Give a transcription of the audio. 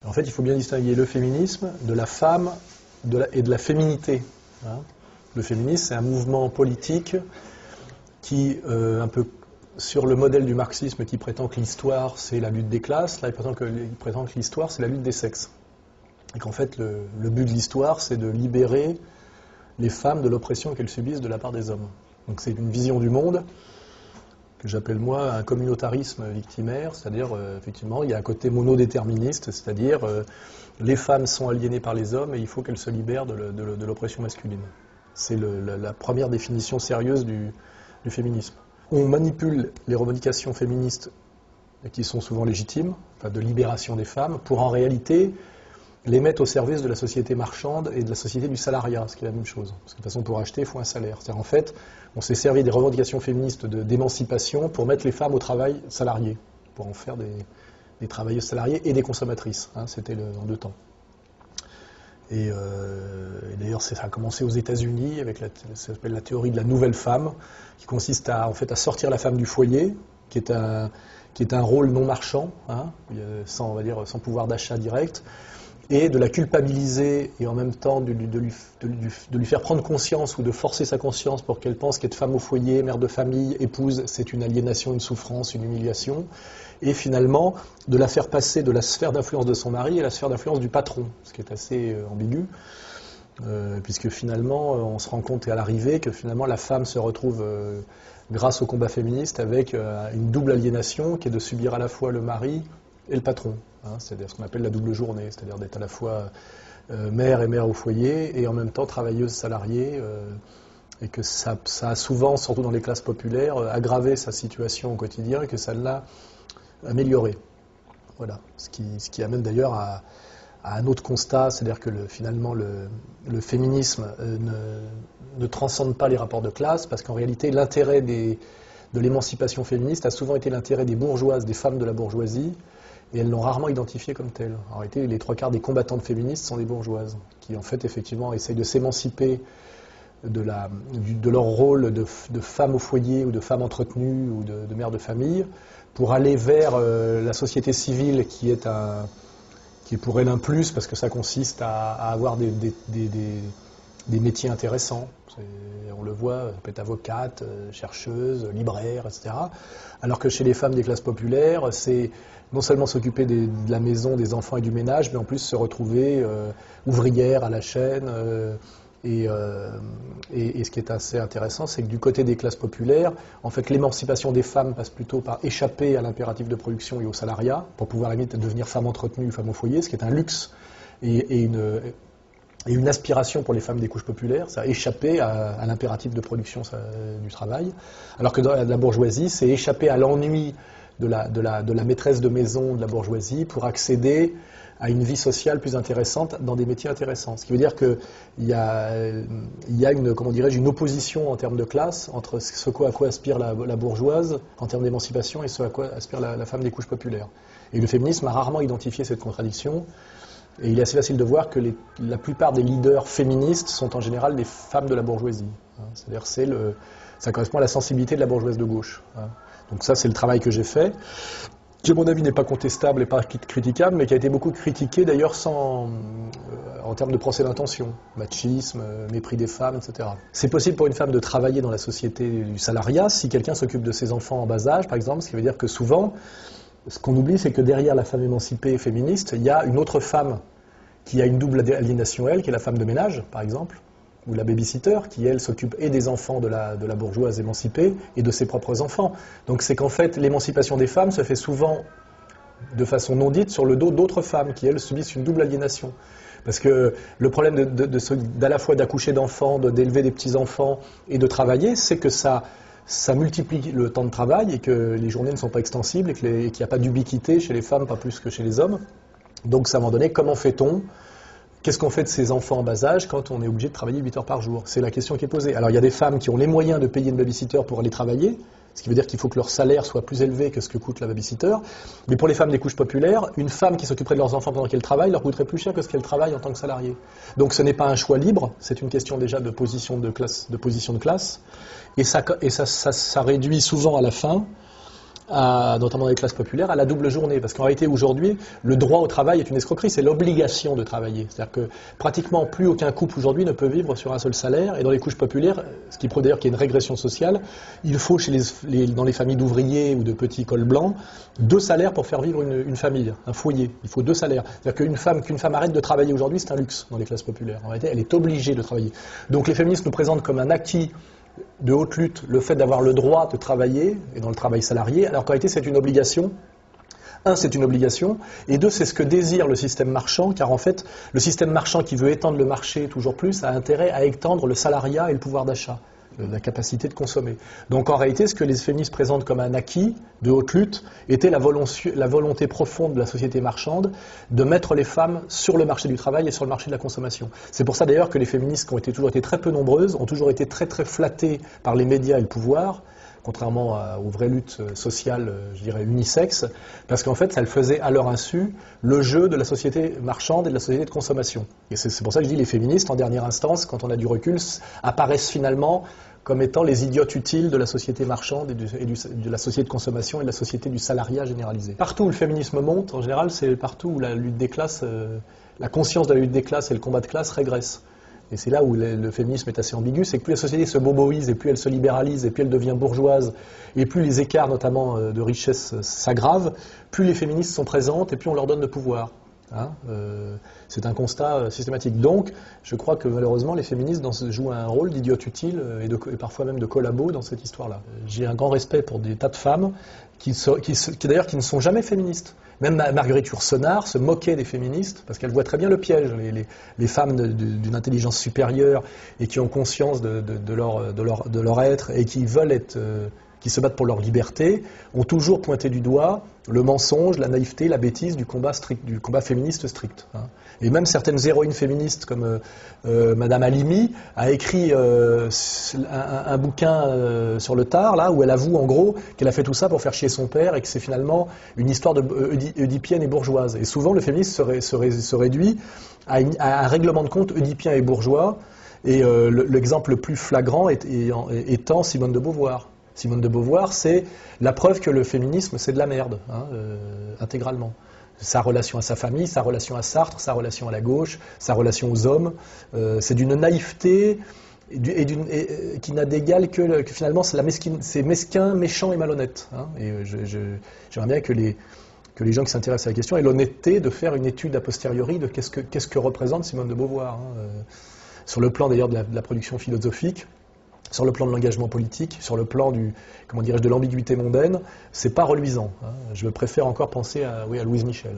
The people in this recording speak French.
En fait, il faut bien distinguer le féminisme de la femme et de la féminité. Hein. Le féminisme, c'est un mouvement politique qui, un peu sur le modèle du marxisme, qui prétend que l'histoire, c'est la lutte des classes. Là, il prétend que l'histoire, c'est la lutte des sexes. Et qu'en fait, le but de l'histoire, c'est de libérer les femmes de l'oppression qu'elles subissent de la part des hommes. Donc c'est une vision du monde que j'appelle moi un communautarisme victimaire, c'est-à-dire effectivement il y a un côté monodéterministe, c'est-à-dire les femmes sont aliénées par les hommes et il faut qu'elles se libèrent de l'oppression masculine. C'est la première définition sérieuse du féminisme. On manipule les revendications féministes qui sont souvent légitimes, enfin de libération des femmes, pour en réalité les mettre au service de la société marchande et de la société du salariat, ce qui est la même chose. Parce que de toute façon, pour acheter, il faut un salaire. C'est-à-dire, en fait, on s'est servi des revendications féministes d'émancipation pour mettre les femmes au travail salarié, pour en faire des travailleuses salariées et des consommatrices. Hein, c'était en deux temps. Et d'ailleurs, ça a commencé aux États-Unis avec ça s'appelle la théorie de la nouvelle femme, qui consiste à sortir la femme du foyer, qui est un rôle non marchand, hein, sans pouvoir d'achat direct, et de la culpabiliser et en même temps de lui faire prendre conscience ou de forcer sa conscience pour qu'elle pense qu'être femme au foyer, mère de famille, épouse, c'est une aliénation, une souffrance, une humiliation, et finalement de la faire passer de la sphère d'influence de son mari à la sphère d'influence du patron, ce qui est assez ambigu, puisque finalement on se rend compte à l'arrivée que finalement la femme se retrouve grâce au combat féministe avec une double aliénation qui est de subir à la fois le mari et le patron. Hein, c'est-à-dire ce qu'on appelle la double journée, c'est-à-dire d'être à la fois mère au foyer et en même temps travailleuse salariée, et que ça a souvent, surtout dans les classes populaires, aggravé sa situation au quotidien et que ça l'a améliorée. Voilà. Ce qui amène d'ailleurs à un autre constat, c'est-à-dire que finalement le féminisme ne transcende pas les rapports de classe, parce qu'en réalité l'intérêt de l'émancipation féministe a souvent été l'intérêt des bourgeoises, des femmes de la bourgeoisie, et elles l'ont rarement identifié comme telle. En réalité, les trois quarts des combattantes féministes sont des bourgeoises, qui en fait, effectivement, essayent de s'émanciper de leur rôle de femmes au foyer, ou de femmes entretenues, ou de mères de famille, pour aller vers la société civile, qui est pour elles un plus, parce que ça consiste à avoir des métiers intéressants. On le voit, on peut être avocate, chercheuse, libraire, etc. Alors que chez les femmes des classes populaires, c'est non seulement s'occuper de la maison, des enfants et du ménage, mais en plus se retrouver ouvrière à la chaîne. Et ce qui est assez intéressant, c'est que du côté des classes populaires, en fait, l'émancipation des femmes passe plutôt par échapper à l'impératif de production et au salariat, pour pouvoir à la limite devenir femme entretenue ou femme au foyer, ce qui est un luxe et une aspiration pour les femmes des couches populaires, ça a échappé à l'impératif de production du travail, alors que dans la bourgeoisie, c'est échapper à l'ennui de la maîtresse de maison de la bourgeoisie pour accéder à une vie sociale plus intéressante dans des métiers intéressants. Ce qui veut dire qu'il y a une opposition en termes de classe entre ce à quoi aspire la bourgeoise en termes d'émancipation et ce à quoi aspire la femme des couches populaires. Et le féminisme a rarement identifié cette contradiction. Et il est assez facile de voir que la plupart des leaders féministes sont en général des femmes de la bourgeoisie. C'est-à-dire ça correspond à la sensibilité de la bourgeoise de gauche. Donc ça, c'est le travail que j'ai fait, qui, à mon avis, n'est pas contestable et pas critiquable, mais qui a été beaucoup critiqué, d'ailleurs, en termes de procès d'intention. Machisme, mépris des femmes, etc. C'est possible pour une femme de travailler dans la société du salariat si quelqu'un s'occupe de ses enfants en bas âge, par exemple, ce qui veut dire que souvent, ce qu'on oublie, c'est que derrière la femme émancipée et féministe, il y a une autre femme qui a une double aliénation, elle, qui est la femme de ménage, par exemple, ou la babysitter, qui, elle, s'occupe et des enfants de la bourgeoise émancipée et de ses propres enfants. Donc c'est qu'en fait, l'émancipation des femmes se fait souvent de façon non dite sur le dos d'autres femmes qui, elles, subissent une double aliénation. Parce que le problème d'à la fois d'accoucher d'enfants, d'élever des petits-enfants et de travailler, c'est que ça multiplie le temps de travail et que les journées ne sont pas extensibles et qu'il n'y a pas d'ubiquité chez les femmes, pas plus que chez les hommes. Donc, à un moment donné, comment fait-on ? Qu'est-ce qu'on fait de ces enfants en bas âge quand on est obligé de travailler 8 heures par jour ? C'est la question qui est posée. Alors, il y a des femmes qui ont les moyens de payer une babysitter pour aller travailler, ce qui veut dire qu'il faut que leur salaire soit plus élevé que ce que coûte la babysitter. Mais pour les femmes des couches populaires, une femme qui s'occuperait de leurs enfants pendant qu'elle travaille leur coûterait plus cher que ce qu'elle travaille en tant que salariée. Donc, ce n'est pas un choix libre, c'est une question déjà de position de classe. Et ça réduit souvent à la fin notamment dans les classes populaires, à la double journée. Parce qu'en réalité, aujourd'hui, le droit au travail est une escroquerie, c'est l'obligation de travailler. C'est-à-dire que pratiquement plus aucun couple aujourd'hui ne peut vivre sur un seul salaire. Et dans les couches populaires, ce qui prouve d'ailleurs qu'il y a une régression sociale, il faut dans les familles d'ouvriers ou de petits cols blancs, 2 salaires pour faire vivre une famille, un foyer. Il faut 2 salaires. C'est-à-dire qu'une femme arrête de travailler aujourd'hui, c'est un luxe dans les classes populaires. En réalité, elle est obligée de travailler. Donc les féministes nous présentent comme un acquis de haute lutte le fait d'avoir le droit de travailler, et dans le travail salarié, alors qu'en réalité c'est une obligation. Un, c'est une obligation, et 2, c'est ce que désire le système marchand, car en fait, le système marchand qui veut étendre le marché toujours plus a intérêt à étendre le salariat et le pouvoir d'achat, la capacité de consommer. Donc en réalité, ce que les féministes présentent comme un acquis de haute lutte était la volonté profonde de la société marchande de mettre les femmes sur le marché du travail et sur le marché de la consommation. C'est pour ça d'ailleurs que les féministes, qui ont toujours été très peu nombreuses, ont toujours été très très flattées par les médias et le pouvoir, contrairement aux vraies luttes sociales, je dirais, unisexes, parce qu'en fait, elles faisaient à leur insu le jeu de la société marchande et de la société de consommation. Et c'est pour ça que je dis les féministes, en dernière instance, quand on a du recul, apparaissent finalement comme étant les idiotes utiles de la société marchande et de la société de consommation et de la société du salariat généralisé. Partout où le féminisme monte, en général, c'est partout où la lutte des classes, la conscience de la lutte des classes et le combat de classe régressent. Et c'est là où le féminisme est assez ambigu, c'est que plus la société se boboise, et plus elle se libéralise, et plus elle devient bourgeoise, et plus les écarts notamment de richesse s'aggravent, plus les féministes sont présentes, et plus on leur donne le pouvoir. C'est un constat systématique. Donc, je crois que malheureusement, les féministes jouent un rôle d'idiote utile et parfois même de collabo dans cette histoire-là. J'ai un grand respect pour des tas de femmes qui ne sont jamais féministes. Même Marguerite Yourcenar se moquait des féministes parce qu'elle voit très bien le piège. Les femmes d'une intelligence supérieure et qui ont conscience de leur être et qui veulent être... qui se battent pour leur liberté, ont toujours pointé du doigt le mensonge, la naïveté, la bêtise du combat féministe strict. Et même certaines héroïnes féministes comme Madame Halimi a écrit un bouquin sur le tard, là, où elle avoue en gros qu'elle a fait tout ça pour faire chier son père et que c'est finalement une histoire oedipienne et bourgeoise. Et souvent le féminisme se réduit à un règlement de compte oedipien et bourgeois, et l'exemple le plus flagrant étant Simone de Beauvoir. Simone de Beauvoir, c'est la preuve que le féminisme, c'est de la merde, intégralement. Sa relation à sa famille, sa relation à Sartre, sa relation à la gauche, sa relation aux hommes, c'est d'une naïveté qui n'a d'égal que finalement c'est mesquin, méchant et malhonnête. Et j'aimerais bien que les gens qui s'intéressent à la question aient l'honnêteté de faire une étude a posteriori de qu'est-ce que représente Simone de Beauvoir. Sur le plan d'ailleurs de la production philosophique, sur le plan de l'engagement politique, sur le plan de l'ambiguïté mondaine, c'est pas reluisant. Je préfère encore penser à Louise Michel.